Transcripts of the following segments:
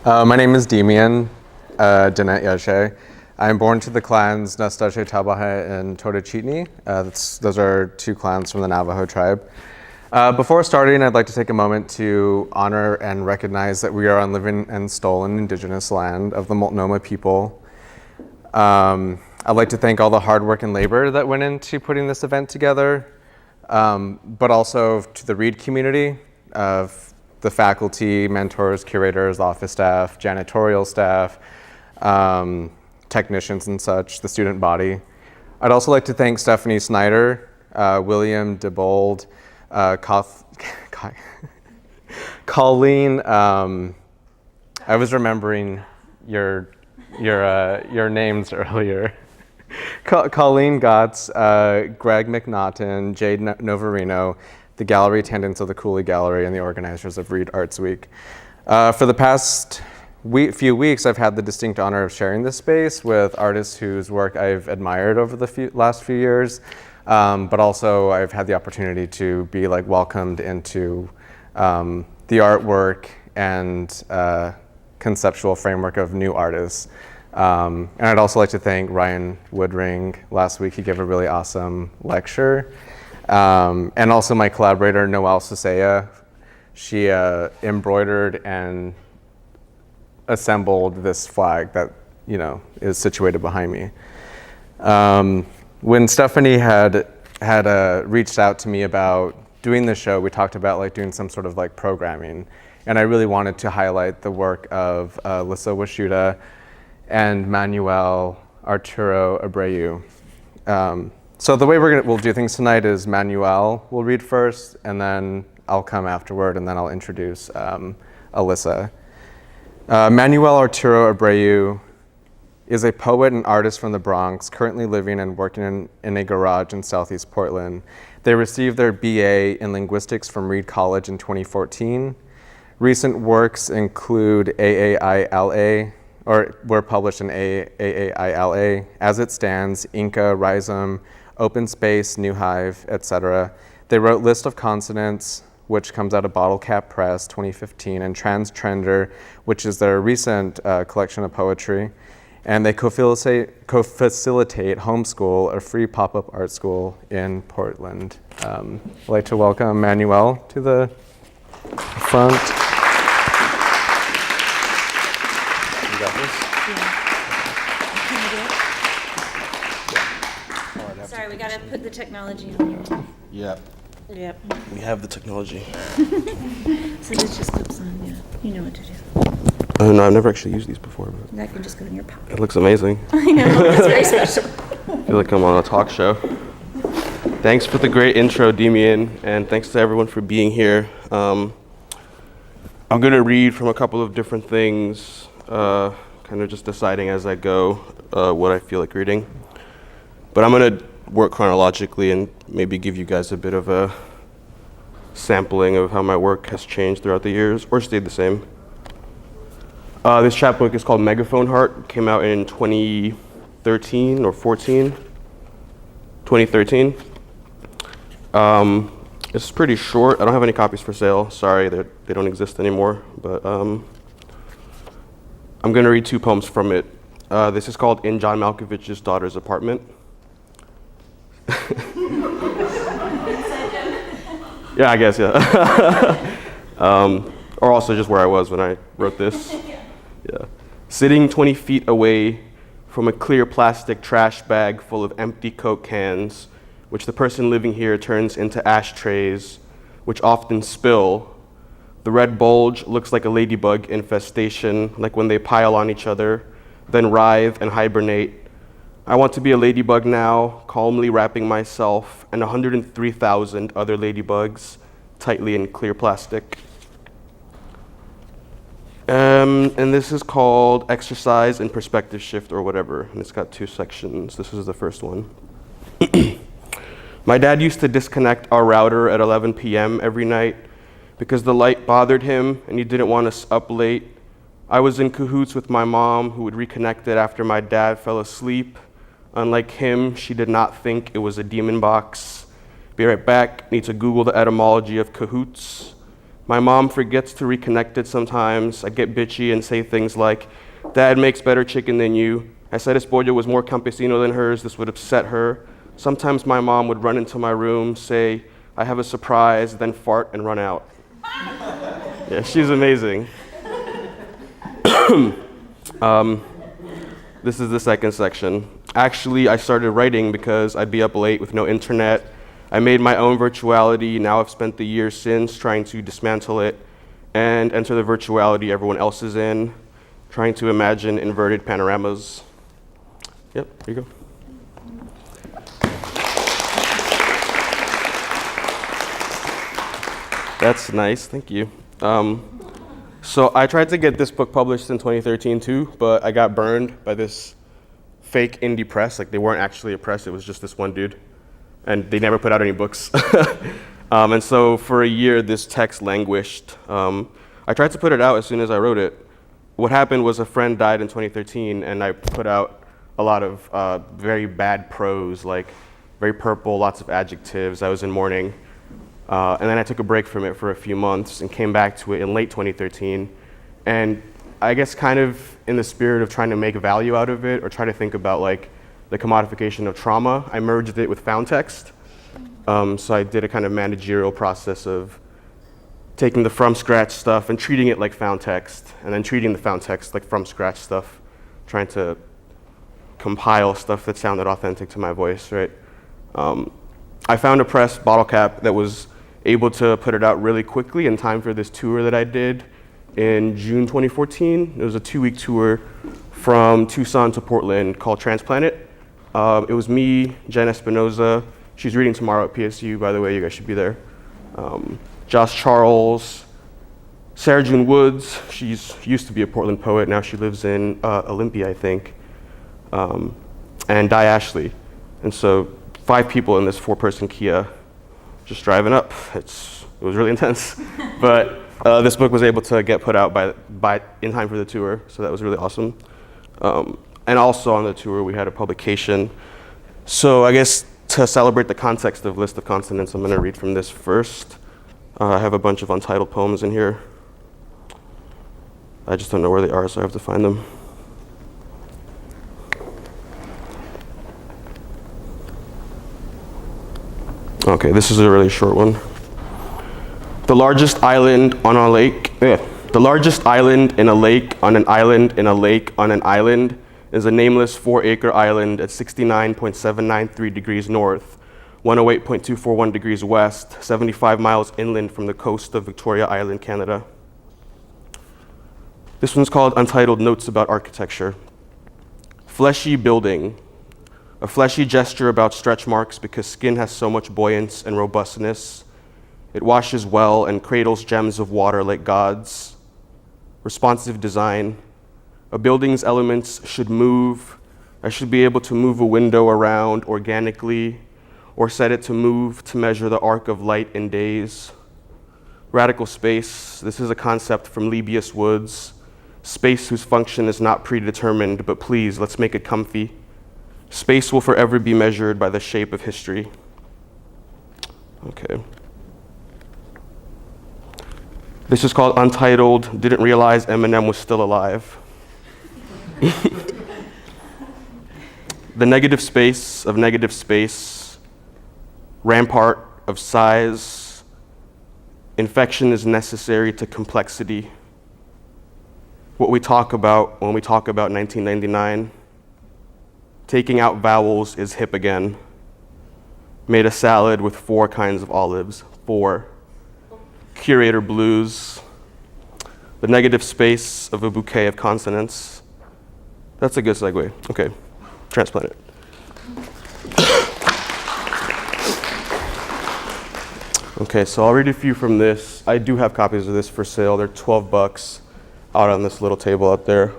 My name is Demian DinéYazhi. I'm born to the clans Nastache Tabahe and Todachitni. Those are two clans from the Navajo tribe. Before starting, I'd like to take a moment to honor and recognize that we are on living and stolen indigenous land of the Multnomah people. I'd like to thank all the hard work and labor that went into putting this event together, but also to the Reed community, of the faculty, mentors, curators, office staff, janitorial staff, technicians and such, the student body. I'd also like to thank Stephanie Snyder, William DeBold, Colleen. I was remembering your names earlier. Colleen Gotts, Greg McNaughton, Jade Novarino, the gallery attendants of the Cooley Gallery, and the organizers of Reed Arts Week. For the past few weeks, I've had the distinct honor of sharing this space with artists whose work I've admired over the last few years, but also I've had the opportunity to be welcomed into the artwork and conceptual framework of new artists. And I'd also like to thank Ryan Woodring. Last week he gave a really awesome lecture. And also my collaborator, Noelle Sasea. She embroidered and assembled this flag that, is situated behind me. When Stephanie had reached out to me about doing the show, we talked about doing some sort of programming. And I really wanted to highlight the work of Elissa Washuta and Manuel, Arturo, Abreu. So the way we'll do things tonight is Manuel will read first, and then I'll come afterward, and then I'll introduce Elissa. Manuel Arturo Abreu is a poet and artist from the Bronx, currently living and working in a garage in Southeast Portland. They received their BA in Linguistics from Reed College in 2014. Recent works include AAILA, or were published in AAILA, As It Stands, INCA, Rhizome, Open Space, NewHive, etc. They wrote List of Consonants, which comes out of Bottlecap Press, 2015, and Transtrender, which is their recent collection of poetry. And they co-facilitate Homeschool, a free pop-up art school in Portland. I'd like to welcome Manuel to the front. You got this? Sorry, we gotta put the technology on here. Yeah. Yep. We have the technology. So this just clips on, yeah. You know what to do. No, I've never actually used these before, but That can just go in your pocket. it looks amazing. I know, it's very special. I feel like I'm on a talk show. Thanks for the great intro, Demian, and thanks to everyone for being here. I'm going to read from a couple of different things, kind of just deciding as I go what I feel like reading. But I'm going to work chronologically and maybe give you guys a bit of a sampling of how my work has changed throughout the years or stayed the same. This chapbook is called Megaphone Heart. It came out in 2013 or 14. 2013. It's pretty short. I don't have any copies for sale. Sorry, they don't exist anymore. But I'm going to read two poems from it. This is called In John Malkovich's Daughter's Apartment. Yeah, I guess, yeah. Or also just where I was when I wrote this. Yeah. Sitting 20 feet away from a clear plastic trash bag full of empty Coke cans, which the person living here turns into ashtrays, which often spill. The red bulge looks like a ladybug infestation, like when they pile on each other, then writhe and hibernate. I want to be a ladybug now, calmly wrapping myself and 103,000 other ladybugs tightly in clear plastic. And this is called Exercise and Perspective Shift or whatever, and it's got two sections. This is the first one. My dad used to disconnect our router at 11 p.m. every night because the light bothered him and he didn't want us up late. I was in cahoots with my mom, who would reconnect it after my dad fell asleep. Unlike him, she did not think it was a demon box. Be right back. Need to Google the etymology of cahoots. My mom forgets to reconnect it sometimes. I get bitchy and say things like, Dad makes better chicken than you. I said his pollo was more campesino than hers. This would upset her. Sometimes my mom would run into my room, say, I have a surprise, then fart and run out. Yeah, she's amazing. This is the second section. Actually, I started writing because I'd be up late with no internet. I made my own virtuality. Now I've spent the years since trying to dismantle it and enter the virtuality everyone else is in, trying to imagine inverted panoramas. Yep, here you go. That's nice, thank you. So I tried to get this book published in 2013 too, but I got burned by this fake indie press. Like, they weren't actually a press, it was just this one dude. And they never put out any books. And so for a year, this text languished. I tried to put it out as soon as I wrote it. What happened was a friend died in 2013, and I put out a lot of very bad prose, like very purple, lots of adjectives. I was in mourning. And then I took a break from it for a few months and came back to it in late 2013. And I guess kind of in the spirit of trying to make value out of it or try to think about like the commodification of trauma, I merged it with found text. So I did a kind of managerial process of taking the from scratch stuff and treating it like found text, and then treating the found text like from scratch stuff, trying to compile stuff that sounded authentic to my voice, right? I found a press, Bottlecap, that was able to put it out really quickly in time for this tour that I did in June 2014. It was a 2-week tour from Tucson to Portland called Transplanted. It was me, Jen Espinoza. She's reading tomorrow at PSU, by the way, you guys should be there. Josh Charles, Sarah June Woods. She's used to be a Portland poet, now she lives in Olympia, I think. And Di Ashley. And so 5 people in this 4-person Kia just driving up. It was really intense. But this book was able to get put out by in time for the tour, so that was really awesome. And also on the tour, we had a publication. So I guess to celebrate the context of List of Consonants, I'm going to read from this first. I have a bunch of untitled poems in here. I just don't know where they are, so I have to find them. Okay, this is a really short one. The largest island on a lake, the largest island in a lake on an island in a lake on an island is a nameless 4-acre island at 69.793 degrees north, 108.241 degrees west, 75 miles inland from the coast of Victoria Island, Canada. This one's called Untitled Notes About Architecture. Fleshy building. A fleshy gesture about stretch marks because skin has so much buoyance and robustness. It washes well and cradles gems of water like gods. Responsive design. A building's elements should move. I should be able to move a window around organically or set it to move to measure the arc of light in days. Radical space. This is a concept from Lebbeus Woods. Space whose function is not predetermined, but please, let's make it comfy. Space will forever be measured by the shape of history. Okay. This is called Untitled, Didn't Realize Eminem Was Still Alive. The negative space of negative space, rampart of size, infection is necessary to complexity. What we talk about when we talk about 1999, taking out vowels is hip again. Made a salad with 4 kinds of olives, 4. Curator blues, the negative space of a bouquet of consonants. That's a good segue. Okay, transplant it. Okay, so I'll read a few from this. I do have copies of this for sale. They're $12 out on this little table out there.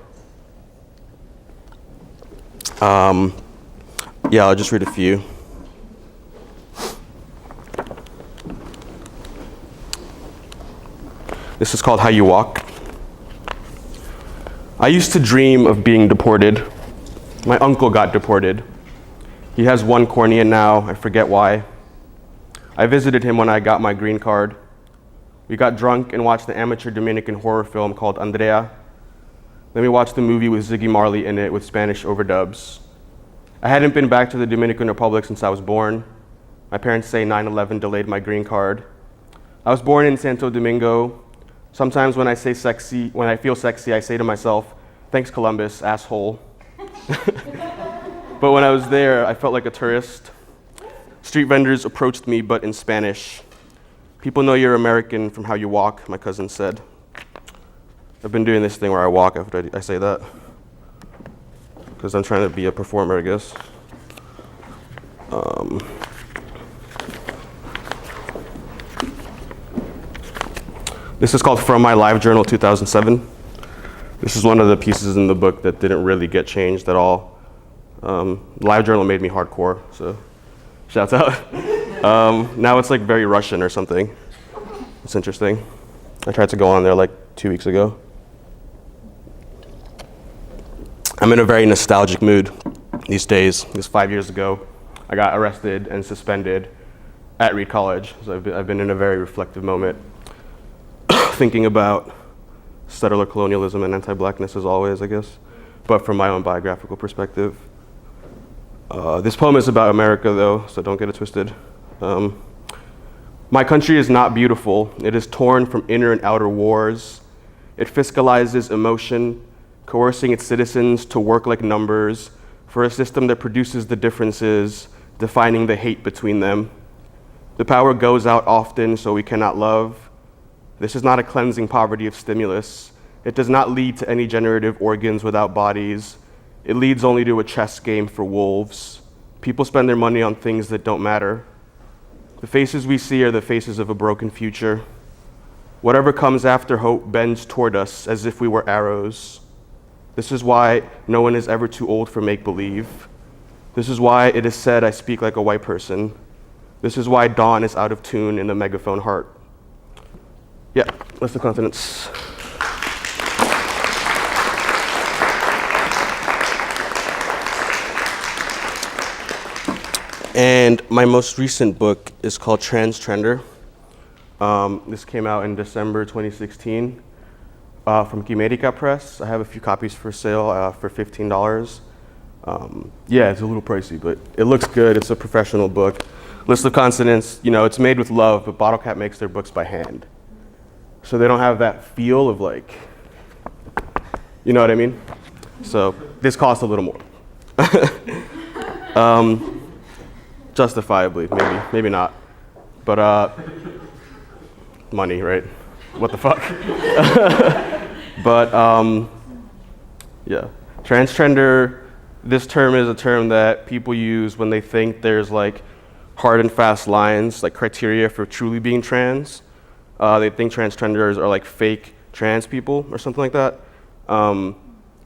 Yeah, I'll just read a few. This is called How You Walk. I used to dream of being deported. My uncle got deported. He has 1 cornea now, I forget why. I visited him when I got my green card. We got drunk and watched the amateur Dominican horror film called Andrea. Then we watched the movie with Ziggy Marley in it with Spanish overdubs. I hadn't been back to the Dominican Republic since I was born. My parents say 9/11 delayed my green card. I was born in Santo Domingo. Sometimes when I feel sexy, I say to myself, "Thanks, Columbus, asshole." But when I was there, I felt like a tourist. Street vendors approached me, but in Spanish. "People know you're American from how you walk," my cousin said. I've been doing this thing where I walk after I say that, because I'm trying to be a performer, I guess. This is called From My Live Journal 2007. This is one of the pieces in the book that didn't really get changed at all. Live Journal made me hardcore, so shouts out. Now it's like very Russian or something. It's interesting. I tried to go on there like 2 weeks ago. I'm in a very nostalgic mood these days. Because 5 years ago, I got arrested and suspended at Reed College. So I've been in a very reflective moment, thinking about settler colonialism and anti-blackness as always, I guess, but from my own biographical perspective. This poem is about America, though, so don't get it twisted. My country is not beautiful. It is torn from inner and outer wars. It fiscalizes emotion, coercing its citizens to work like numbers for a system that produces the differences, defining the hate between them. The power goes out often, so we cannot love. This is not a cleansing poverty of stimulus. It does not lead to any generative organs without bodies. It leads only to a chess game for wolves. People spend their money on things that don't matter. The faces we see are the faces of a broken future. Whatever comes after hope bends toward us as if we were arrows. This is why no one is ever too old for make-believe. This is why it is said I speak like a white person. This is why dawn is out of tune in the megaphone heart. Yeah, List of Consonants. And my most recent book is called Transtrender. This came out in December 2016 from Quimérica Press. I have a few copies for sale for $15. Yeah, it's a little pricey, but it looks good. It's a professional book. List of Consonants, it's made with love, but Bottlecap makes their books by hand. So they don't have that feel of like, you know what I mean? So this costs a little more. Justifiably, maybe not. But money, right? What the fuck? But yeah, Transtrender, this term is a term that people use when they think there's like hard and fast lines, like criteria for truly being trans. They think transgenders are like fake trans people or something like that.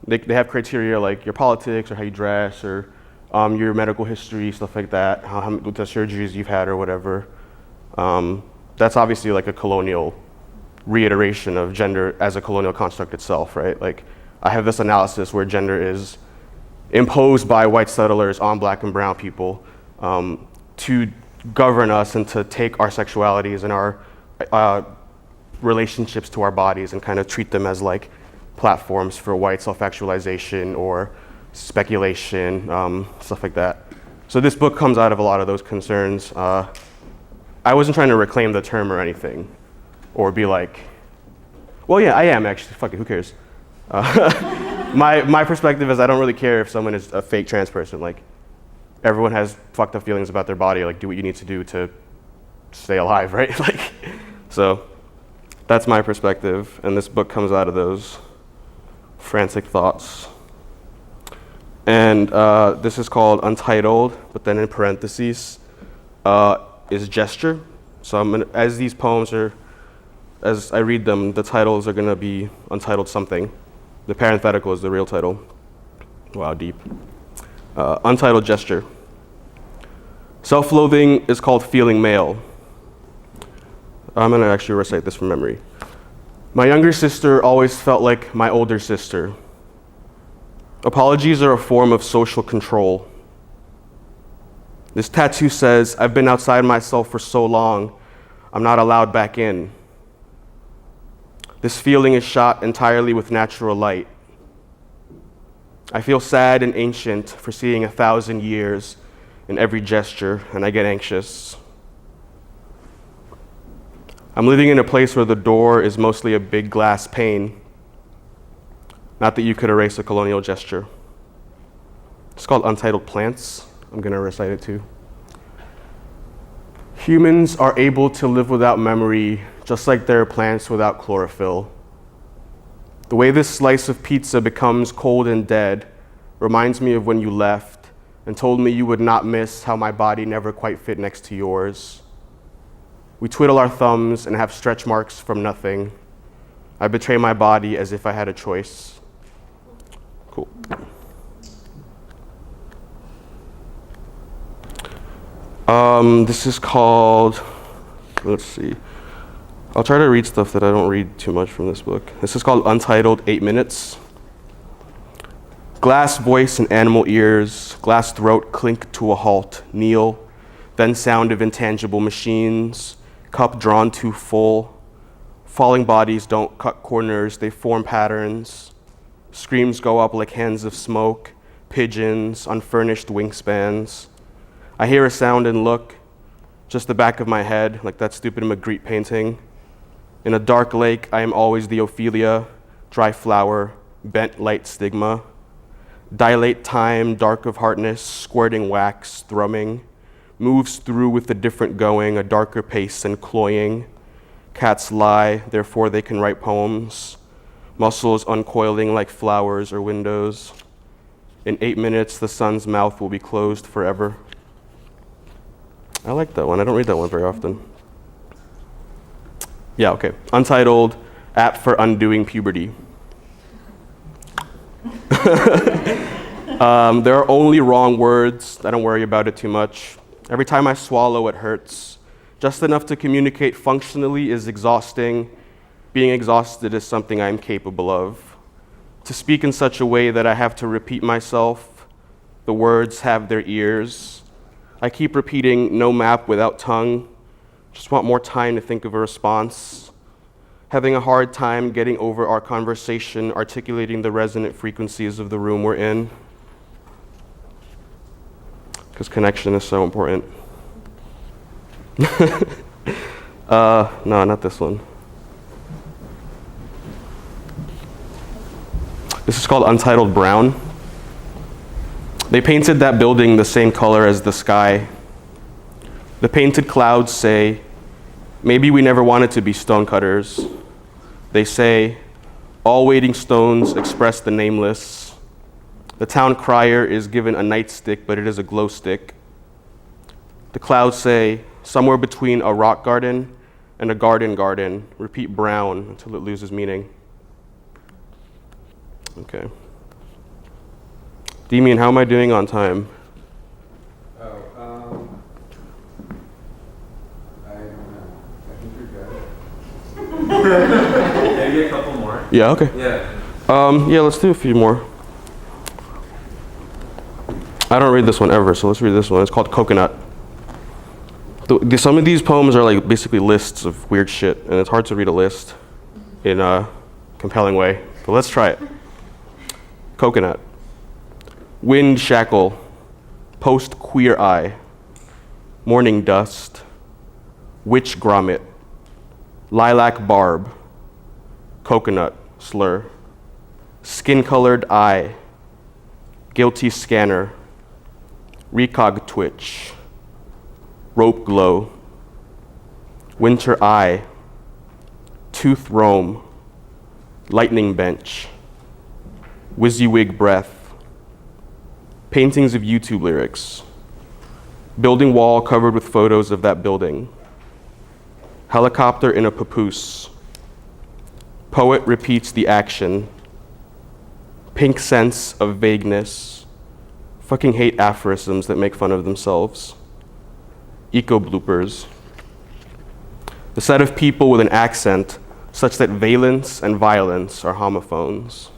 They have criteria like your politics or how you dress or your medical history, stuff like that, the surgeries you've had or whatever. That's obviously like a colonial reiteration of gender as a colonial construct itself, right? Like I have this analysis where gender is imposed by white settlers on black and brown people to govern us and to take our sexualities and our relationships to our bodies and kind of treat them as like platforms for white self-actualization or speculation, stuff like that. So this book comes out of a lot of those concerns. I wasn't trying to reclaim the term or anything, or be like, well, yeah, I am actually, fuck it, who cares? My perspective is I don't really care if someone is a fake trans person. Like, everyone has fucked up feelings about their body, like do what you need to do to stay alive, right? Like, so that's my perspective, and this book comes out of those frantic thoughts. And this is called Untitled, but then in parentheses is gesture. So I'm gonna, as these poems are, as I read them, the titles are gonna be Untitled something. The parenthetical is the real title. Wow, deep. Untitled gesture. Self-loathing is called feeling male. I'm gonna actually recite this from memory. My younger sister always felt like my older sister. Apologies are a form of social control. This tattoo says, I've been outside myself for so long, I'm not allowed back in. This feeling is shot entirely with natural light. I feel sad and ancient for seeing 1,000 years in every gesture, and I get anxious. I'm living in a place where the door is mostly a big glass pane. Not that you could erase a colonial gesture. It's called Untitled Plants. I'm gonna recite it too. Humans are able to live without memory, just like there are plants without chlorophyll. The way this slice of pizza becomes cold and dead reminds me of when you left and told me you would not miss how my body never quite fit next to yours. We twiddle our thumbs and have stretch marks from nothing. I betray my body as if I had a choice. Cool. This is called, let's see. I'll try to read stuff that I don't read too much from this book. This is called Untitled 8 Minutes. Glass voice and animal ears, glass throat clink to a halt, kneel, then sound of intangible machines, cup drawn too full. Falling bodies don't cut corners, they form patterns. Screams go up like hands of smoke, pigeons, unfurnished wingspans. I hear a sound and look, just the back of my head, like that stupid Magritte painting. In a dark lake, I am always the Ophelia, dry flower, bent light stigma. Dilate time, dark of hardness, squirting wax, thrumming. Moves through with a different going, a darker pace and cloying. Cats lie, therefore they can write poems. Muscles uncoiling like flowers or windows. In 8 minutes, the sun's mouth will be closed forever. I like that one. I don't read that one very often. Yeah, okay. Untitled, App for Undoing Puberty. There are only wrong words. I don't worry about it too much. Every time I swallow, it hurts. Just enough to communicate functionally is exhausting. Being exhausted is something I am capable of. To speak in such a way that I have to repeat myself, the words have their ears. I keep repeating, no map without tongue. Just want more time to think of a response. Having a hard time getting over our conversation, articulating the resonant frequencies of the room we're in. Because connection is so important. No, not this one. This is called Untitled Brown. They painted that building the same color as the sky. The painted clouds say, maybe we never wanted to be stonecutters. They say, all waiting stones express the nameless. The town crier is given a nightstick, but it is a glow stick. The clouds say, somewhere between a rock garden and a garden, repeat brown until it loses meaning. Okay. Demian, how am I doing on time? I don't know. I think you're good. Maybe a couple more. Yeah, okay. Yeah. Let's do a few more. I don't read this one ever, so let's read this one. It's called Coconut. Some of these poems are like basically lists of weird shit, and it's hard to read a list in a compelling way, but let's try it. Coconut. Wind shackle, post queer eye, morning dust, witch grommet, lilac barb, coconut slur, skin colored eye, guilty scanner, recog twitch, rope glow, winter eye, tooth roam, lightning bench, WYSIWYG breath, paintings of YouTube lyrics, building wall covered with photos of that building, helicopter in a papoose, poet repeats the action, pink sense of vagueness, fucking hate aphorisms that make fun of themselves, eco bloopers, the set of people with an accent such that valence and violence are homophones,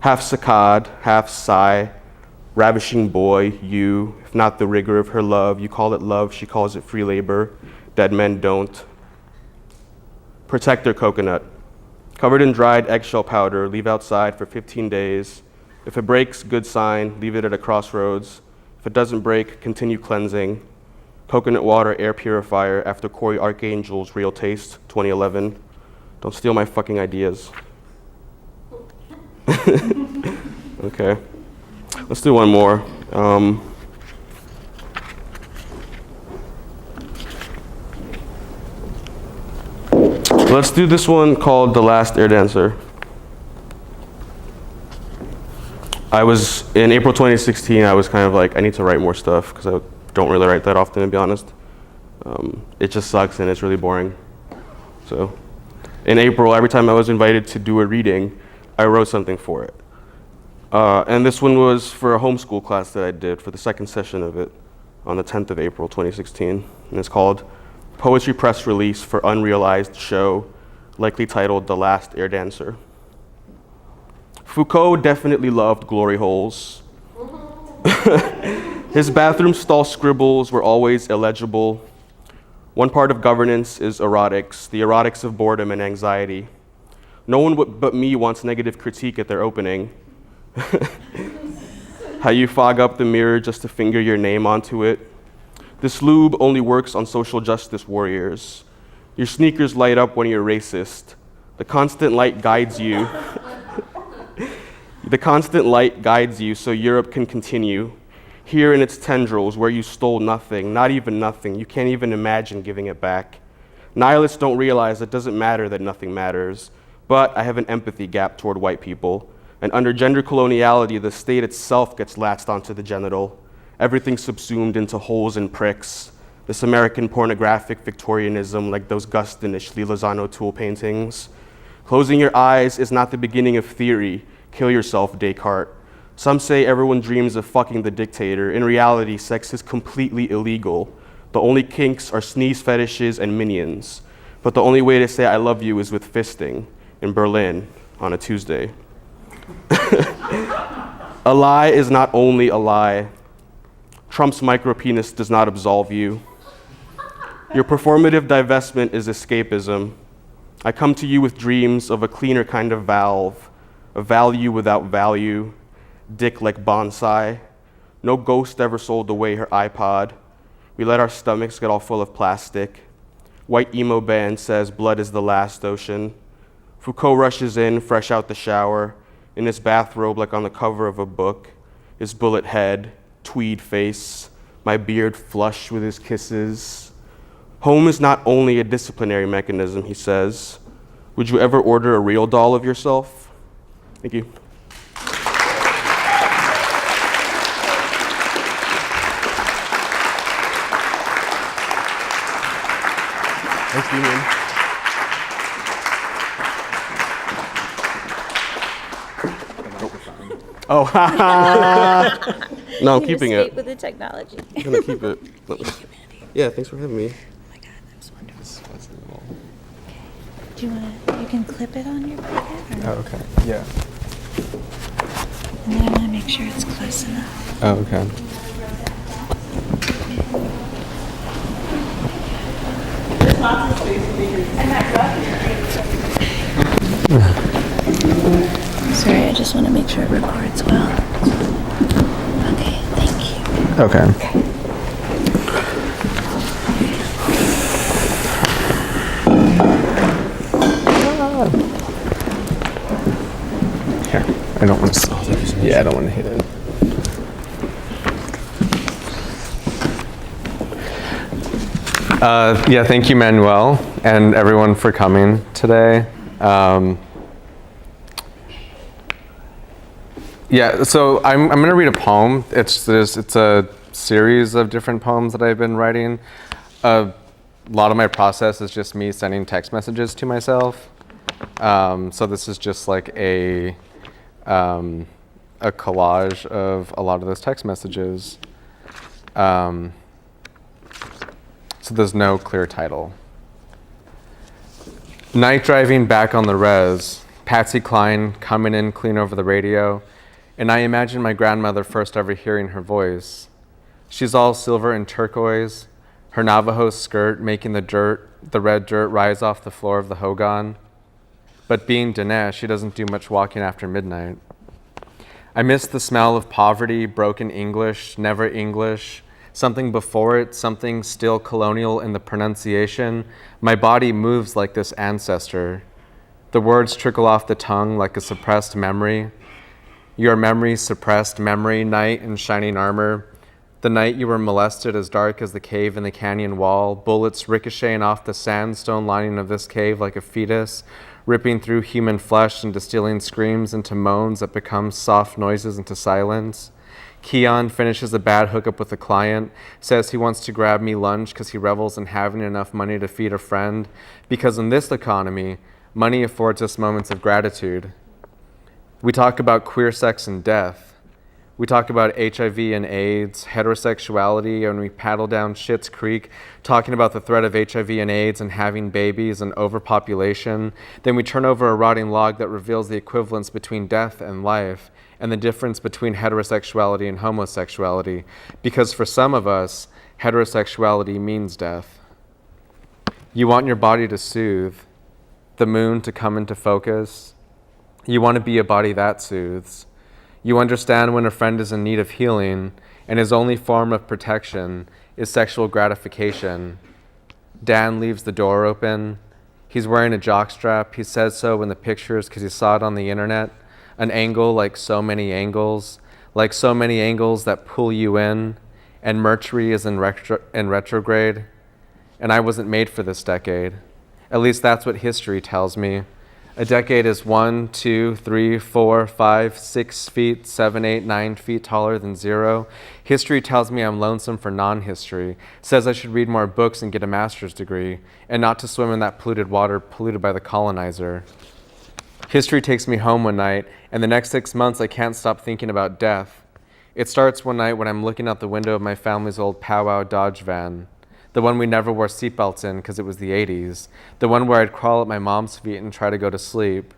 half saccade, half sigh, ravishing boy, you, if not the rigor of her love, you call it love, she calls it free labor, dead men don't. Protect their coconut, Covered in dried eggshell powder, leave outside for 15 days. If it breaks, good sign, leave it at a crossroads. If it doesn't break, continue cleansing. Coconut water air purifier after Corey Archangel's Real Taste, 2011. Don't steal my fucking ideas. Okay, let's do one more. Let's do this one called The Last Air Dancer. In April 2016, I was kind of like, I need to write more stuff because I don't really write that often, to be honest. It just sucks and it's really boring. So in April, every time I was invited to do a reading, I wrote something for it. And this one was for a homeschool class that I did for the second session of it on the 10th of April, 2016. And it's called Poetry Press Release for Unrealized Show, likely titled The Last Air Dancer. Foucault definitely loved glory holes. His bathroom stall scribbles were always illegible. One part of governance is erotics, the erotics of boredom and anxiety. No one but me wants negative critique at their opening. How you fog up the mirror just to finger your name onto it. This lube only works on social justice warriors. Your sneakers light up when you're racist. The constant light guides you. The constant light guides you so Europe can continue. Here in its tendrils where you stole nothing, not even nothing. You can't even imagine giving it back. Nihilists don't realize it doesn't matter that nothing matters. But I have an empathy gap toward white people. And under gender coloniality, the state itself gets latched onto the genital. Everything subsumed into holes and pricks. This American pornographic Victorianism like those Gustinish Lee Lozano Tool paintings. Closing your eyes is not the beginning of theory. Kill yourself, Descartes. Some say everyone dreams of fucking the dictator. In reality, sex is completely illegal. The only kinks are sneeze fetishes and minions. But the only way to say I love you is with fisting in Berlin on a Tuesday. A lie is not only a lie. Trump's micropenis does not absolve you. Your performative divestment is escapism. I come to you with dreams of a cleaner kind of valve, a value without value, dick like bonsai. No ghost ever sold away her iPod. We let our stomachs get all full of plastic. White emo band says blood is the last ocean. Foucault rushes in, fresh out the shower, in his bathrobe like on the cover of a book, his bullet head, tweed face, my beard flush with his kisses. Home is not only a disciplinary mechanism, he says. Would you ever order a real doll of yourself? Thank you. Thank you, man. Oh, no, I'm keeping it. With the technology. I'm gonna keep it. Yeah, thanks for having me. Oh my God, that was wonderful. Okay. Do you wanna? You can clip it on your pocket. Oh, okay. Yeah. And then I wanna make sure it's close enough. Oh, okay. Sorry, I just want to make sure it records well. Okay, thank you. Okay. Here, I don't want to. Yeah, I don't want to hit it. Yeah, thank you, Manuel, and everyone for coming today. Yeah, so I'm going to read a poem. It's a series of different poems that I've been writing. A lot of my process is just me sending text messages to myself. So this is just like a collage of a lot of those text messages. So there's no clear title. Night driving back on the res, Patsy Cline coming in clean over the radio, and I imagine my grandmother first ever hearing her voice. She's all silver and turquoise, her Navajo skirt making the red dirt rise off the floor of the hogan. but being Diné, she doesn't do much walking after midnight. I miss the smell of poverty, broken English, never English, something before it, something still colonial in the pronunciation. My body moves like this ancestor. The words trickle off the tongue like a suppressed memory. Your memory, suppressed memory, night in shining armor. The night you were molested as dark as the cave in the canyon wall, bullets ricocheting off the sandstone lining of this cave like a fetus, ripping through human flesh and distilling screams into moans that become soft noises into silence. Keon finishes a bad hookup with a client, says he wants to grab me lunch because he revels in having enough money to feed a friend, because in this economy, money affords us moments of gratitude. We talk about queer sex and death. We talk about HIV and AIDS, heterosexuality, and we paddle down Schitt's Creek talking about the threat of HIV and AIDS and having babies and overpopulation. Then we turn over a rotting log that reveals the equivalence between death and life and the difference between heterosexuality and homosexuality. Because for some of us, heterosexuality means death. You want your body to soothe, the moon to come into focus. You want to be a body that soothes. You understand when a friend is in need of healing and his only form of protection is sexual gratification. Dan leaves the door open. He's wearing a jockstrap. He says so in the pictures because he saw it on the internet. An angle like so many angles that pull you in, and Mercury is in retrograde. And I wasn't made for this decade. At least that's what history tells me. A decade is 1, 2, 3, 4, 5, 6 feet, 7, 8, 9 feet taller than 0. History tells me I'm lonesome for non-history, says I should read more books and get a master's degree, and not to swim in that polluted water polluted by the colonizer. History takes me home one night, and the next 6 months I can't stop thinking about death. It starts one night when I'm looking out the window of my family's old powwow Dodge van. The one we never wore seatbelts in because it was the 80s. The one where I'd crawl at my mom's feet and try to go to sleep.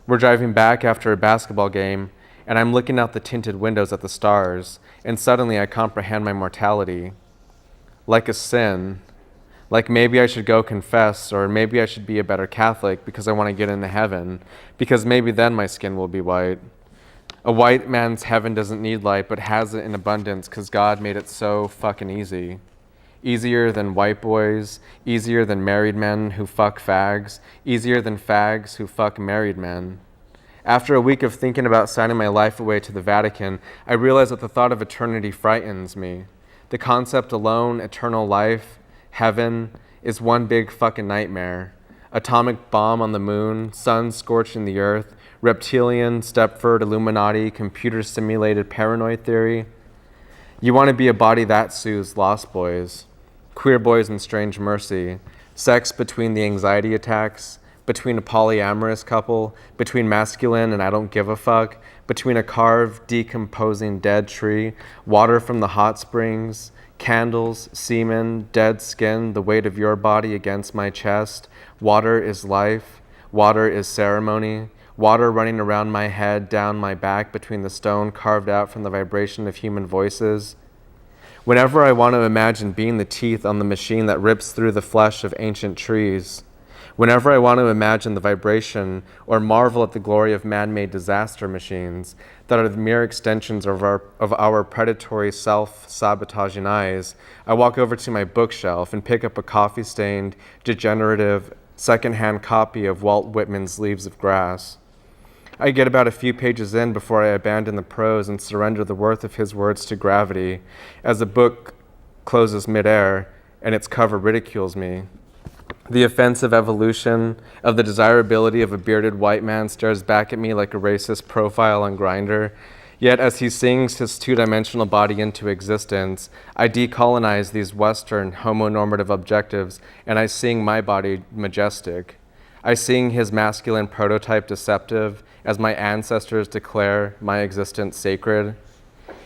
We're driving back after a basketball game, and I'm looking out the tinted windows at the stars, and suddenly I comprehend my mortality. Like a sin. Like maybe I should go confess, or maybe I should be a better Catholic because I want to get into heaven, because maybe then my skin will be white. A white man's heaven doesn't need light, but has it in abundance because God made it so fucking easy. Easier than white boys, easier than married men who fuck fags, easier than fags who fuck married men. After a week of thinking about signing my life away to the Vatican, I realized that the thought of eternity frightens me. The concept alone, eternal life, heaven, is one big fucking nightmare. Atomic bomb on the moon, sun scorching the earth, reptilian, Stepford, Illuminati, computer-simulated paranoid theory. You want to be a body that soothes lost boys, queer boys in strange mercy, sex between the anxiety attacks, between a polyamorous couple, between masculine and I don't give a fuck, between a carved, decomposing dead tree, water from the hot springs, candles, semen, dead skin, the weight of your body against my chest. Water is life. Water is ceremony. Water running around my head, down my back, between the stone carved out from the vibration of human voices. Whenever I want to imagine being the teeth on the machine that rips through the flesh of ancient trees, whenever I want to imagine the vibration or marvel at the glory of man-made disaster machines that are the mere extensions of our predatory self-sabotaging eyes, I walk over to my bookshelf and pick up a coffee-stained, degenerative, second-hand copy of Walt Whitman's Leaves of Grass. I get about a few pages in before I abandon the prose and surrender the worth of his words to gravity, as the book closes midair and its cover ridicules me. The offensive evolution of the desirability of a bearded white man stares back at me like a racist profile on Grindr. Yet as he sings his two-dimensional body into existence, I decolonize these Western homonormative objectives and I sing my body majestic. I sing his masculine prototype deceptive as my ancestors declare my existence sacred.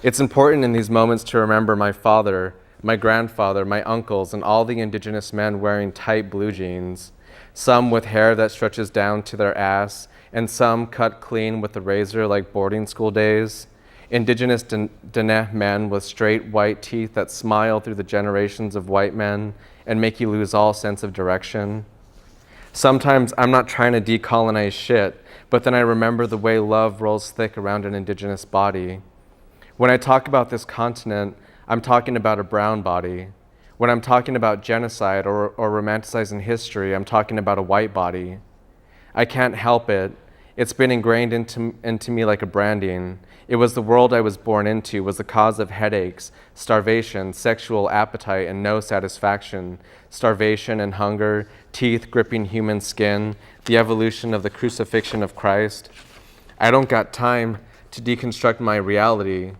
It's important in these moments to remember my father, my grandfather, my uncles, and all the indigenous men wearing tight blue jeans, some with hair that stretches down to their ass, and some cut clean with a razor like boarding school days. Indigenous Diné men with straight white teeth that smile through the generations of white men and make you lose all sense of direction. Sometimes I'm not trying to decolonize shit, but then I remember the way love rolls thick around an indigenous body. When I talk about this continent, I'm talking about a brown body. When I'm talking about genocide or romanticizing history, I'm talking about a white body. I can't help it. It's been ingrained into me like a branding. It was the world I was born into, was the cause of headaches, starvation, sexual appetite, and no satisfaction, starvation and hunger, teeth gripping human skin, the evolution of the crucifixion of Christ. I don't got time to deconstruct my reality.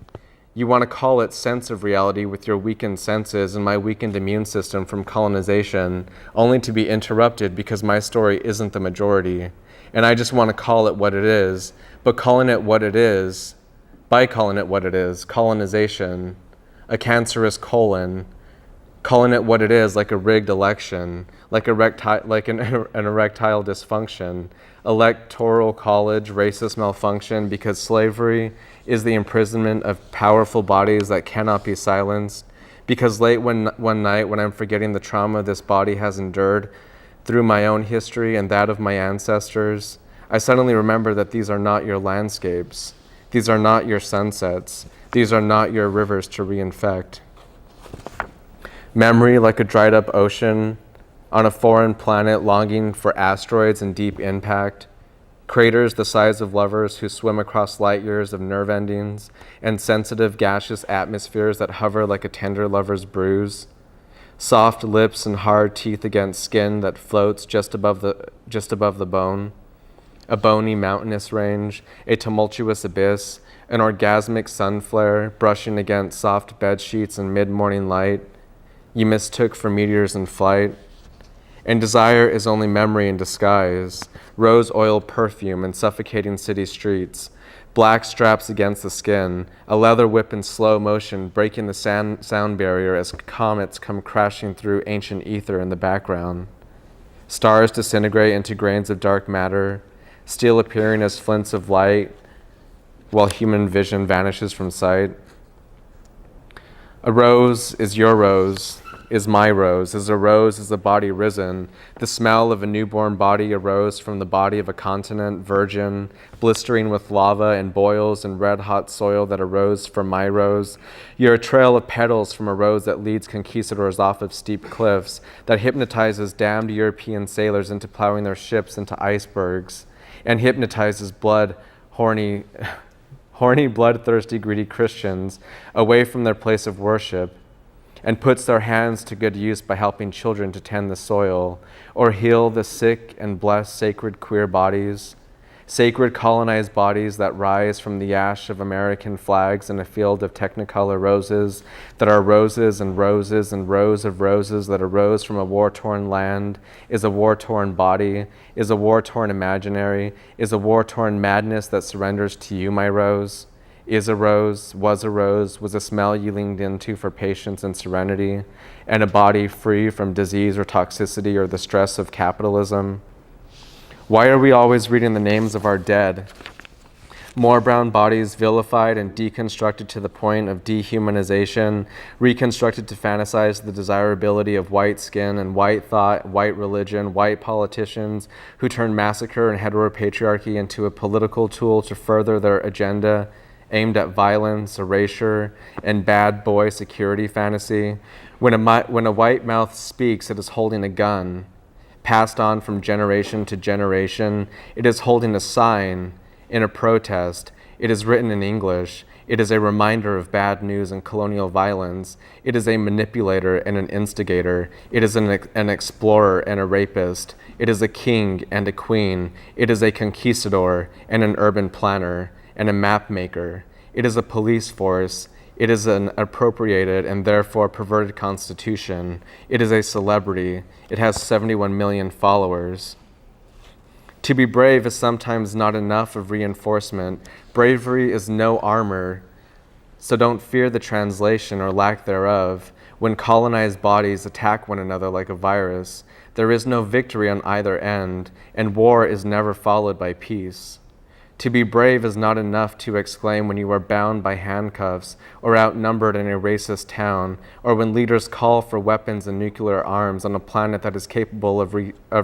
You want to call it sense of reality with your weakened senses and my weakened immune system from colonization, only to be interrupted because my story isn't the majority. And I just want to call it what it is, but calling it what it is, by calling it what it is, colonization, a cancerous colon, calling it what it is, like a rigged election, like an erectile dysfunction, electoral college, racist malfunction, because slavery is the imprisonment of powerful bodies that cannot be silenced, because late one night when I'm forgetting the trauma this body has endured through my own history and that of my ancestors, I suddenly remember that these are not your landscapes. These are not your sunsets. These are not your rivers to reinfect. Memory like a dried up ocean on a foreign planet longing for asteroids and deep impact. Craters the size of lovers who swim across light years of nerve endings and sensitive gaseous atmospheres that hover like a tender lover's bruise. Soft lips and hard teeth against skin that floats just above the bone. A bony mountainous range, a tumultuous abyss, an orgasmic sun flare brushing against soft bed sheets in mid-morning light you mistook for meteors in flight. And desire is only memory in disguise, rose oil perfume in suffocating city streets, black straps against the skin, a leather whip in slow motion breaking the sound barrier as comets come crashing through ancient ether in the background. Stars disintegrate into grains of dark matter, steel appearing as flints of light while human vision vanishes from sight. A rose is your rose, is my rose, is a rose is a body risen. The smell of a newborn body arose from the body of a continent, virgin, blistering with lava and boils and red-hot soil that arose from my rose. You're a trail of petals from a rose that leads conquistadors off of steep cliffs, that hypnotizes damned European sailors into plowing their ships into icebergs, and hypnotizes horny, bloodthirsty, greedy Christians away from their place of worship, and puts their hands to good use by helping children to tend the soil, or heal the sick and bless sacred queer bodies, sacred colonized bodies that rise from the ash of American flags in a field of technicolor roses that are roses and roses and rows of roses that arose from a war-torn land, is a war-torn body, is a war-torn imaginary, is a war-torn madness that surrenders to you, my rose. Is a rose, was a smell you leaned into for patience and serenity, and a body free from disease or toxicity or the stress of capitalism. Why are we always reading the names of our dead? More brown bodies vilified and deconstructed to the point of dehumanization, reconstructed to fantasize the desirability of white skin and white thought, white religion, white politicians who turn massacre and heteropatriarchy into a political tool to further their agenda, aimed at violence, erasure, and bad boy security fantasy. When a white mouth speaks, it is holding a gun. Passed on from generation to generation, it is holding a sign in a protest. It is written in English. It is a reminder of bad news and colonial violence. It is a manipulator and an instigator. It is an explorer and a rapist. It is a king and a queen. It is a conquistador and an urban planner and a map maker. It is a police force. It is an appropriated and therefore perverted constitution. It is a celebrity. It has 71 million followers. To be brave is sometimes not enough of reinforcement. Bravery is no armor. So don't fear the translation or lack thereof. When colonized bodies attack one another like a virus, there is no victory on either end, and war is never followed by peace. To be brave is not enough to exclaim when you are bound by handcuffs or outnumbered in a racist town, or when leaders call for weapons and nuclear arms on a planet that is capable of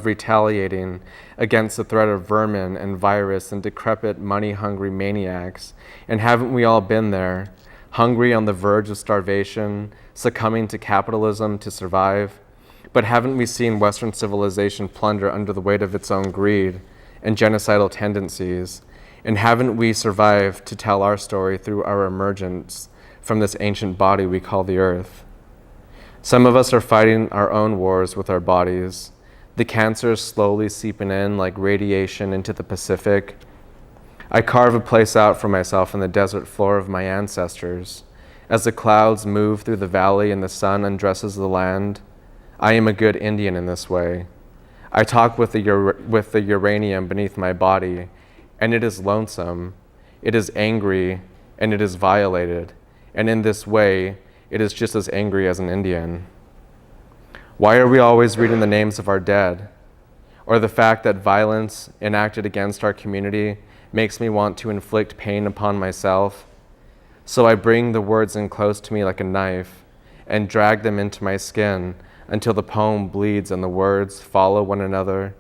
retaliating against the threat of vermin and virus and decrepit, money-hungry maniacs. And haven't we all been there, hungry on the verge of starvation, succumbing to capitalism to survive? But haven't we seen Western civilization plunder under the weight of its own greed and genocidal tendencies? And haven't we survived to tell our story through our emergence from this ancient body we call the earth? Some of us are fighting our own wars with our bodies. The cancer is slowly seeping in like radiation into the Pacific. I carve a place out for myself in the desert floor of my ancestors. As the clouds move through the valley and the sun undresses the land, I am a good Indian in this way. I talk with the uranium beneath my body, and it is lonesome, it is angry, and it is violated. And in this way, it is just as angry as an Indian. Why are we always reading the names of our dead? Or the fact that violence enacted against our community makes me want to inflict pain upon myself? So I bring the words in close to me like a knife and drag them into my skin until the poem bleeds and the words follow one another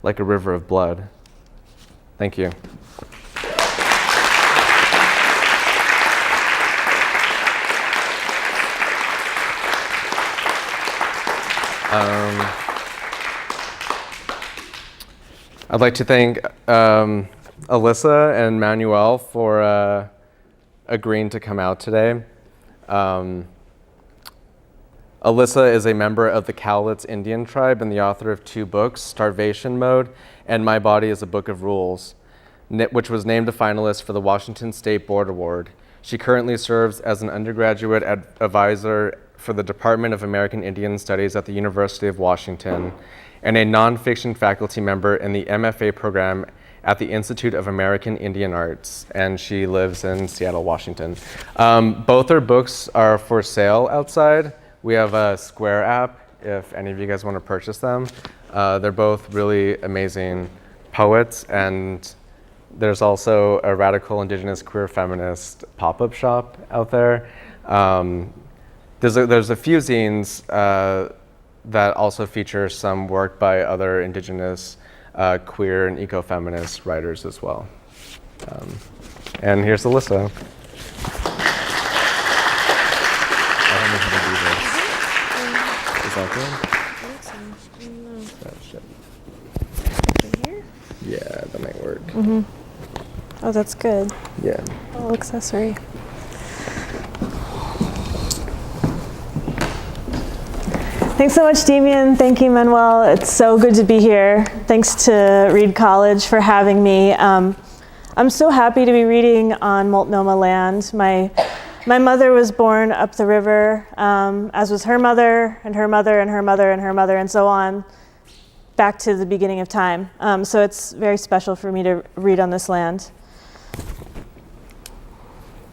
like a river of blood. Thank you. I'd like to thank Elissa and Manuel for agreeing to come out today. Elissa is a member of the Cowlitz Indian Tribe and the author of 2 books, Starvation Mode and My Body is a Book of Rules, which was named a finalist for the Washington State Board Award. She currently serves as an undergraduate advisor for the Department of American Indian Studies at the University of Washington and a nonfiction faculty member in the MFA program at the Institute of American Indian Arts, and she lives in Seattle, Washington. Both her books are for sale outside. We have a Square app if any of you guys want to purchase them. They're both really amazing poets, and there's also a radical indigenous queer feminist pop-up shop out there. There's a few zines that also feature some work by other indigenous queer and eco-feminist writers as well. And here's Elissa. Is that good? Here? Yeah, that might work. Mm-hmm. Oh, that's good. Yeah. Little accessory. Thanks so much, Demian. Thank you, Manuel. It's so good to be here. Thanks to Reed College for having me. I'm so happy to be reading on Multnomah land. My mother was born up the river, as was her mother, and her mother, and her mother, and her mother, and so on, back to the beginning of time. So it's very special for me to read on this land.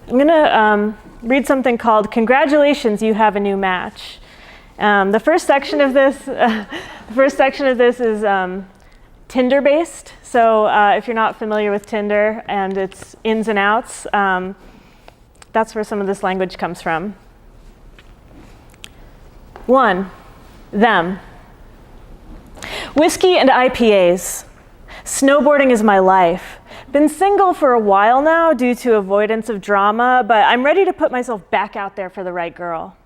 I'm gonna read something called "Congratulations, you have a new match." The first section of this is Tinder-based. So if you're not familiar with Tinder and its ins and outs, that's where some of this language comes from. 1, them. Whiskey and IPAs. Snowboarding is my life. Been single for a while now due to avoidance of drama, but I'm ready to put myself back out there for the right girl.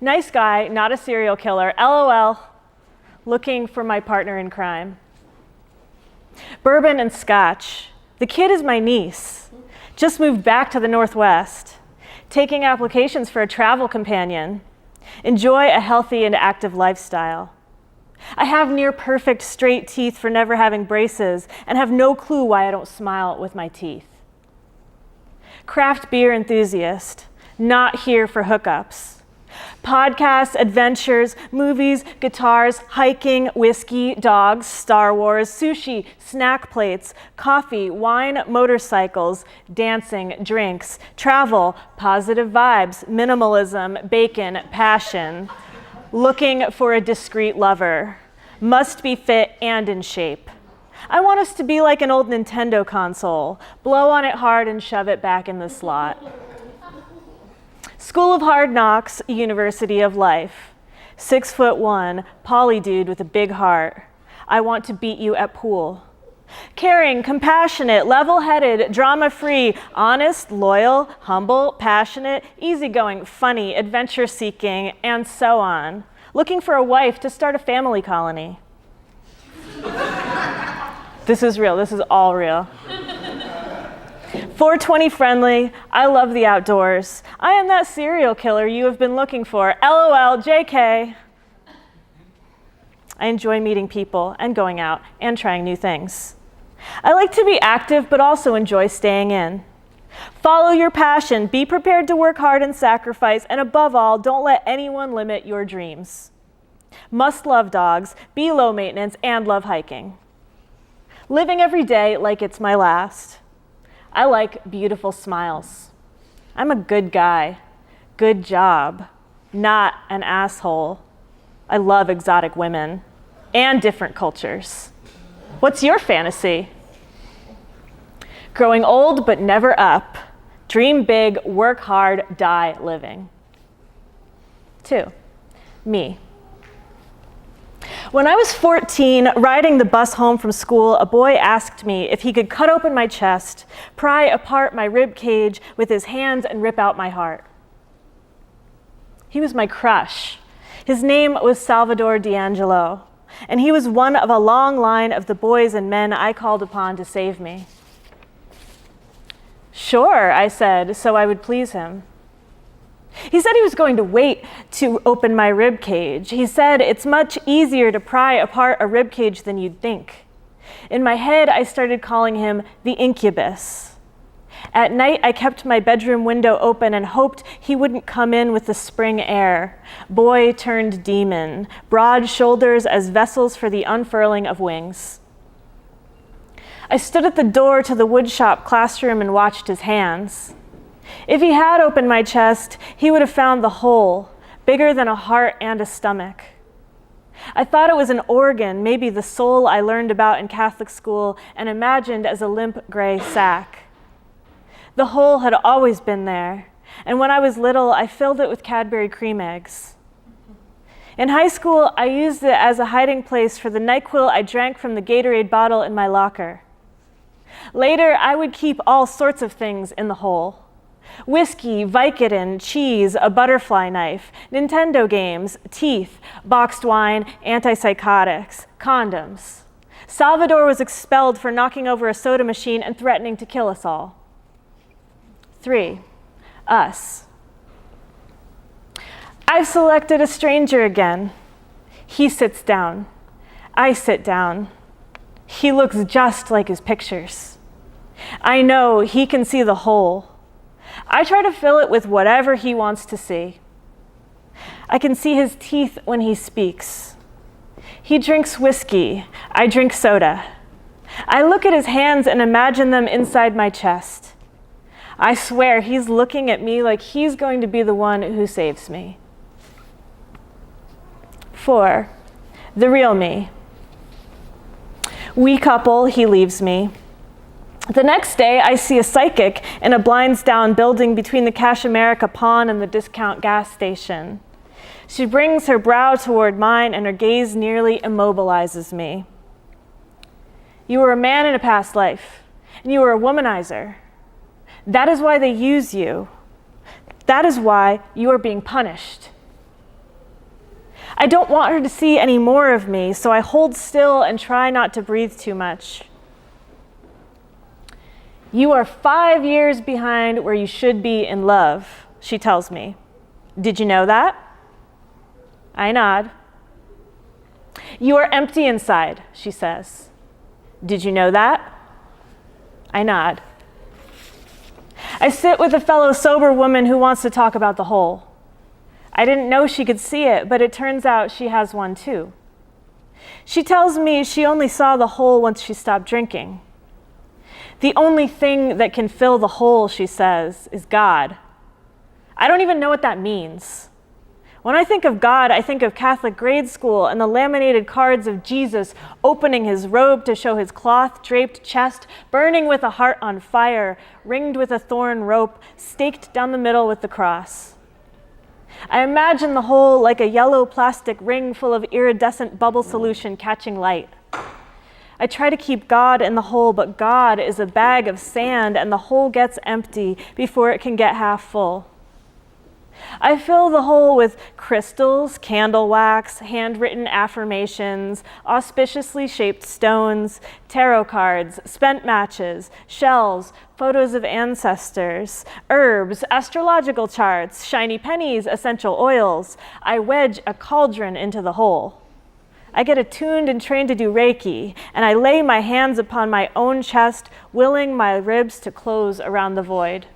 Nice guy, not a serial killer, LOL, looking for my partner in crime. Bourbon and scotch. The kid is my niece. Just moved back to the Northwest. Taking applications for a travel companion. Enjoy a healthy and active lifestyle. I have near perfect straight teeth for never having braces and have no clue why I don't smile with my teeth. Craft beer enthusiast, not here for hookups. Podcasts, adventures, movies, guitars, hiking, whiskey, dogs, Star Wars, sushi, snack plates, coffee, wine, motorcycles, dancing, drinks, travel, positive vibes, minimalism, bacon, passion. Looking for a discreet lover. Must be fit and in shape. I want us to be like an old Nintendo console. Blow on it hard and shove it back in the slot. School of Hard Knocks, University of Life. 6'1", poly dude with a big heart. I want to beat you at pool. Caring, compassionate, level-headed, drama-free, honest, loyal, humble, passionate, easygoing, funny, adventure-seeking, and so on. Looking for a wife to start a family colony. This is real. This is all real. 420 friendly. I love the outdoors. I am that serial killer you have been looking for. LOL, JK. I enjoy meeting people and going out and trying new things. I like to be active, but also enjoy staying in. Follow your passion. Be prepared to work hard and sacrifice. And above all, don't let anyone limit your dreams. Must love dogs, be low maintenance, and love hiking. Living every day like it's my last. I like beautiful smiles. I'm a good guy. Good job. Not an asshole. I love exotic women and different cultures. What's your fantasy? Growing old but never up. Dream big, work hard, die living. 2, me. When I was 14, riding the bus home from school, a boy asked me if he could cut open my chest, pry apart my rib cage with his hands, and rip out my heart. He was my crush. His name was Salvador D'Angelo, and he was one of a long line of the boys and men I called upon to save me. Sure, I said, so I would please him. He said he was going to wait to open my rib cage. He said it's much easier to pry apart a rib cage than you'd think. In my head, I started calling him the incubus. At night, I kept my bedroom window open and hoped he wouldn't come in with the spring air. Boy turned demon, broad shoulders as vessels for the unfurling of wings. I stood at the door to the woodshop classroom and watched his hands. If he had opened my chest, he would have found the hole, bigger than a heart and a stomach. I thought it was an organ, maybe the soul I learned about in Catholic school and imagined as a limp gray sack. The hole had always been there, and when I was little, I filled it with Cadbury cream eggs. In high school, I used it as a hiding place for the NyQuil I drank from the Gatorade bottle in my locker. Later, I would keep all sorts of things in the hole. Whiskey, Vicodin, cheese, a butterfly knife, Nintendo games, teeth, boxed wine, antipsychotics, condoms. Salvador was expelled for knocking over a soda machine and threatening to kill us all. 3, us. I've selected a stranger again. He sits down. I sit down. He looks just like his pictures. I know he can see the hole. I try to fill it with whatever he wants to see. I can see his teeth when he speaks. He drinks whiskey. I drink soda. I look at his hands and imagine them inside my chest. I swear he's looking at me like he's going to be the one who saves me. 4, the real me. We couple, he leaves me. The next day, I see a psychic in a blinds-down building between the Cash America pawn and the discount gas station. She brings her brow toward mine, and her gaze nearly immobilizes me. You were a man in a past life, and you were a womanizer. That is why they use you. That is why you are being punished. I don't want her to see any more of me, so I hold still and try not to breathe too much. You are 5 years behind where you should be in love, she tells me. Did you know that? I nod. You are empty inside, she says. Did you know that? I nod. I sit with a fellow sober woman who wants to talk about the hole. I didn't know she could see it, but it turns out she has one too. She tells me she only saw the hole once she stopped drinking. The only thing that can fill the hole, she says, is God. I don't even know what that means. When I think of God, I think of Catholic grade school and the laminated cards of Jesus opening his robe to show his cloth-draped chest, burning with a heart on fire, ringed with a thorn rope, staked down the middle with the cross. I imagine the whole like a yellow plastic ring full of iridescent bubble solution catching light. I try to keep God in the hole, but God is a bag of sand and the hole gets empty before it can get half full. I fill the hole with crystals, candle wax, handwritten affirmations, auspiciously shaped stones, tarot cards, spent matches, shells, photos of ancestors, herbs, astrological charts, shiny pennies, essential oils. I wedge a cauldron into the hole. I get attuned and trained to do Reiki, and I lay my hands upon my own chest, willing my ribs to close around the void.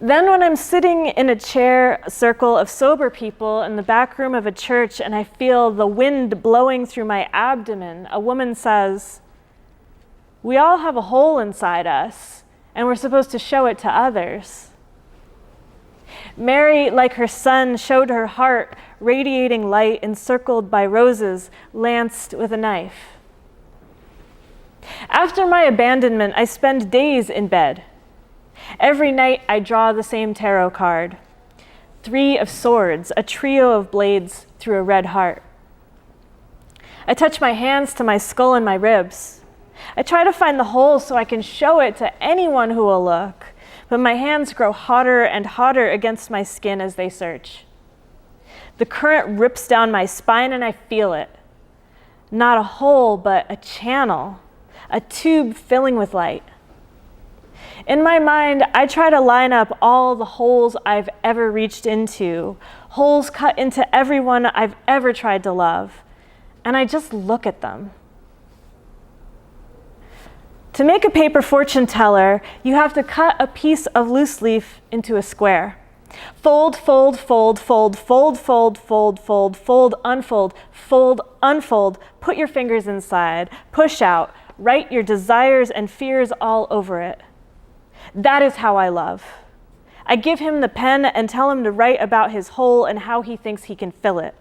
Then when I'm sitting in a chair, a circle of sober people in the back room of a church, and I feel the wind blowing through my abdomen, a woman says, "We all have a hole inside us, and we're supposed to show it to others." Mary, like her son, showed her heart, radiating light, encircled by roses, lanced with a knife. After my abandonment, I spend days in bed. Every night I draw the same tarot card. 3 of swords, a trio of blades through a red heart. I touch my hands to my skull and my ribs. I try to find the hole so I can show it to anyone who will look, but my hands grow hotter and hotter against my skin as they search. The current rips down my spine and I feel it. Not a hole, but a channel, a tube filling with light. In my mind, I try to line up all the holes I've ever reached into, holes cut into everyone I've ever tried to love, and I just look at them. To make a paper fortune teller, you have to cut a piece of loose leaf into a square. Fold, fold, fold, fold, fold, fold, fold, fold, fold, unfold, fold, unfold, put your fingers inside, push out, write your desires and fears all over it. That is how I love. I give him the pen and tell him to write about his hole and how he thinks he can fill it.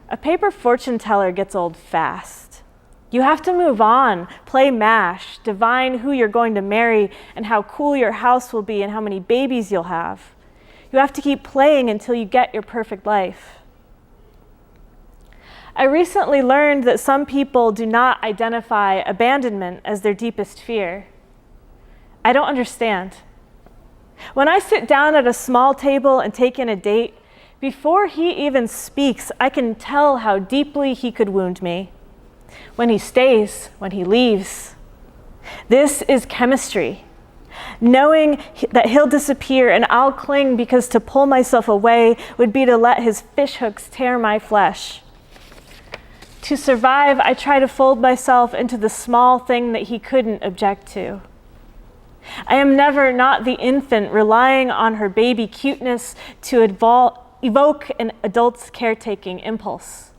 A paper fortune teller gets old fast. You have to move on, play MASH, divine who you're going to marry and how cool your house will be and how many babies you'll have. You have to keep playing until you get your perfect life. I recently learned that some people do not identify abandonment as their deepest fear. I don't understand. When I sit down at a small table and take in a date, before he even speaks, I can tell how deeply he could wound me. When he stays, when he leaves. This is chemistry. Knowing that he'll disappear and I'll cling because to pull myself away would be to let his fishhooks tear my flesh. To survive, I try to fold myself into the small thing that he couldn't object to. I am never not the infant relying on her baby cuteness to evoke an adult's caretaking impulse.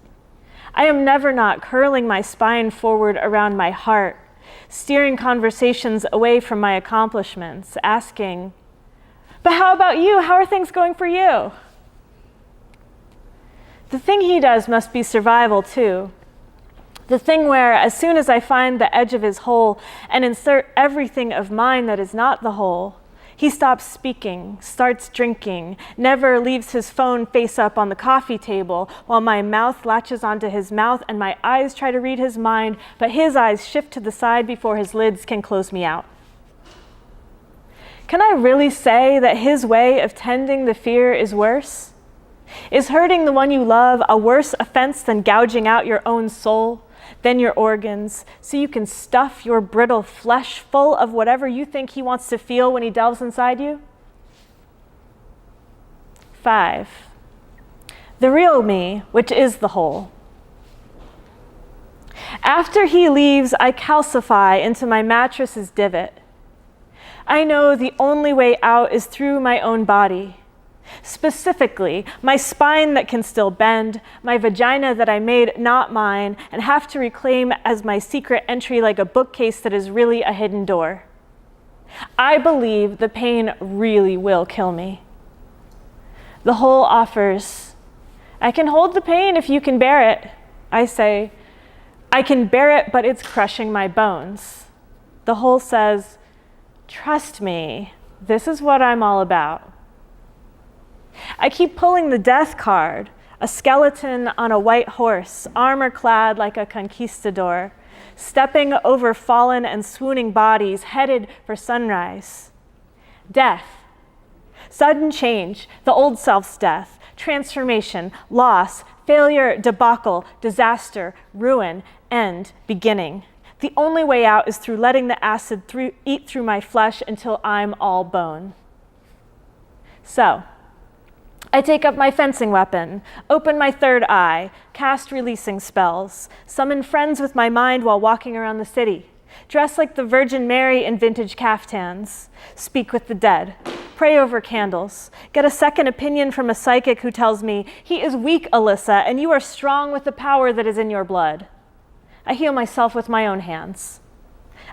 I am never not curling my spine forward around my heart, steering conversations away from my accomplishments, asking, "But how about you? How are things going for you?" The thing he does must be survival too. The thing where, as soon as I find the edge of his hole and insert everything of mine that is not the hole, he stops speaking, starts drinking, never leaves his phone face up on the coffee table while my mouth latches onto his mouth and my eyes try to read his mind, but his eyes shift to the side before his lids can close me out. Can I really say that his way of tending the fear is worse? Is hurting the one you love a worse offense than gouging out your own soul? Then your organs, so you can stuff your brittle flesh full of whatever you think he wants to feel when he delves inside you? 5. The real me, which is the whole. After he leaves, I calcify into my mattress's divot. I know the only way out is through my own body. Specifically, my spine that can still bend, my vagina that I made not mine and have to reclaim as my secret entry like a bookcase that is really a hidden door. I believe the pain really will kill me. The hole offers, I can hold the pain if you can bear it. I say, I can bear it, but it's crushing my bones. The hole says, trust me, this is what I'm all about. I keep pulling the death card, a skeleton on a white horse, armor-clad like a conquistador, stepping over fallen and swooning bodies, headed for sunrise. Death, sudden change, the old self's death, transformation, loss, failure, debacle, disaster, ruin, end, beginning. The only way out is through letting the acid eat through my flesh until I'm all bone. So, I take up my fencing weapon, open my third eye, cast releasing spells, summon friends with my mind while walking around the city, dress like the Virgin Mary in vintage caftans, speak with the dead, pray over candles, get a second opinion from a psychic who tells me, he is weak, Elissa, and you are strong with the power that is in your blood. I heal myself with my own hands.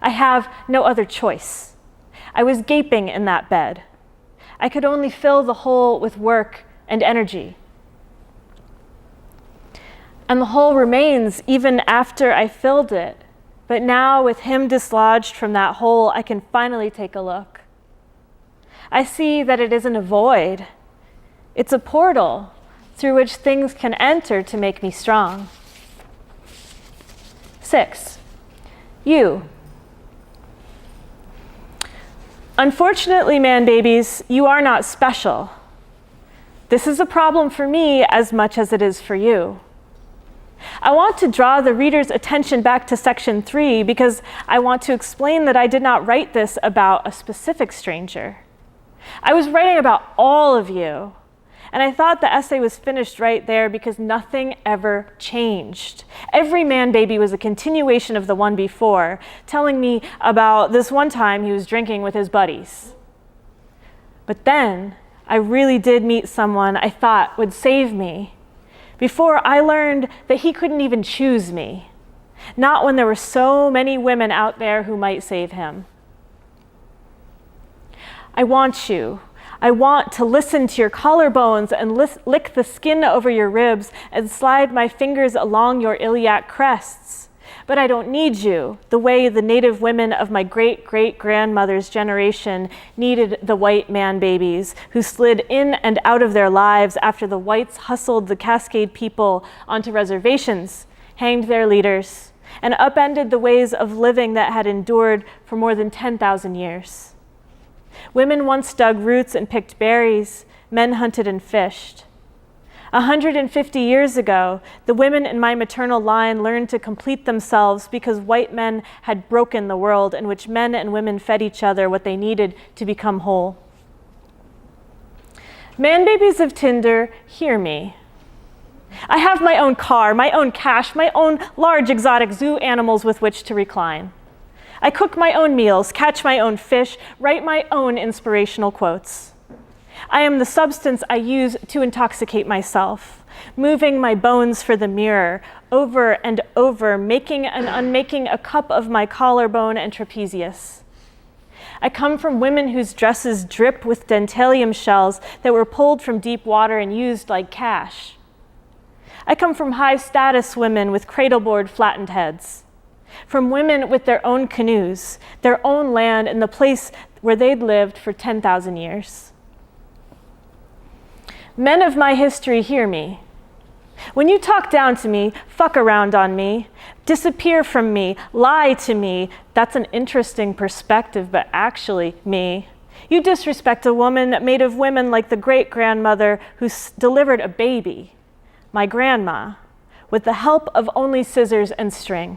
I have no other choice. I was gaping in that bed. I could only fill the hole with work and energy. And the hole remains even after I filled it. But now, with him dislodged from that hole, I can finally take a look. I see that it isn't a void. It's a portal through which things can enter to make me strong. 6. You. Unfortunately, man babies, you are not special. This is a problem for me as much as it is for you. I want to draw the reader's attention back to section 3 because I want to explain that I did not write this about a specific stranger. I was writing about all of you, and I thought the essay was finished right there because nothing ever changed. Every man baby was a continuation of the one before, telling me about this one time he was drinking with his buddies. But then I really did meet someone I thought would save me. Before I learned that he couldn't even choose me, not when there were so many women out there who might save him. I want you. I want to listen to your collarbones and lick the skin over your ribs and slide my fingers along your iliac crests. But I don't need you the way the native women of my great-great-grandmother's generation needed the white man babies who slid in and out of their lives after the whites hustled the Cascade people onto reservations, hanged their leaders, and upended the ways of living that had endured for more than 10,000 years. Women once dug roots and picked berries, men hunted and fished. 150 years ago, the women in my maternal line learned to complete themselves because white men had broken the world in which men and women fed each other what they needed to become whole. Man babies of Tinder, hear me. I have my own car, my own cash, my own large exotic zoo animals with which to recline. I cook my own meals, catch my own fish, write my own inspirational quotes. I am the substance I use to intoxicate myself, moving my bones for the mirror, over and over, making and unmaking a cup of my collarbone and trapezius. I come from women whose dresses drip with dentalium shells that were pulled from deep water and used like cash. I come from high-status women with cradleboard flattened heads, from women with their own canoes, their own land, and the place where they'd lived for 10,000 years. Men of my history, hear me. When you talk down to me, fuck around on me, disappear from me, lie to me, that's an interesting perspective, but actually me. You disrespect a woman made of women like the great-grandmother who delivered a baby, my grandma, with the help of only scissors and string.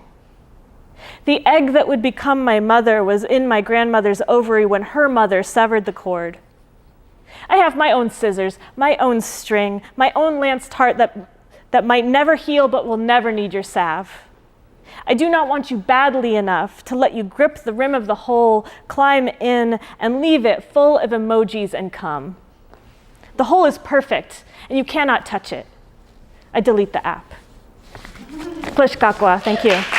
The egg that would become my mother was in my grandmother's ovary when her mother severed the cord. I have my own scissors, my own string, my own lanced heart that might never heal but will never need your salve. I do not want you badly enough to let you grip the rim of the hole, climb in, and leave it full of emojis and cum. The hole is perfect, and you cannot touch it. I delete the app. Plish kakwa, thank you.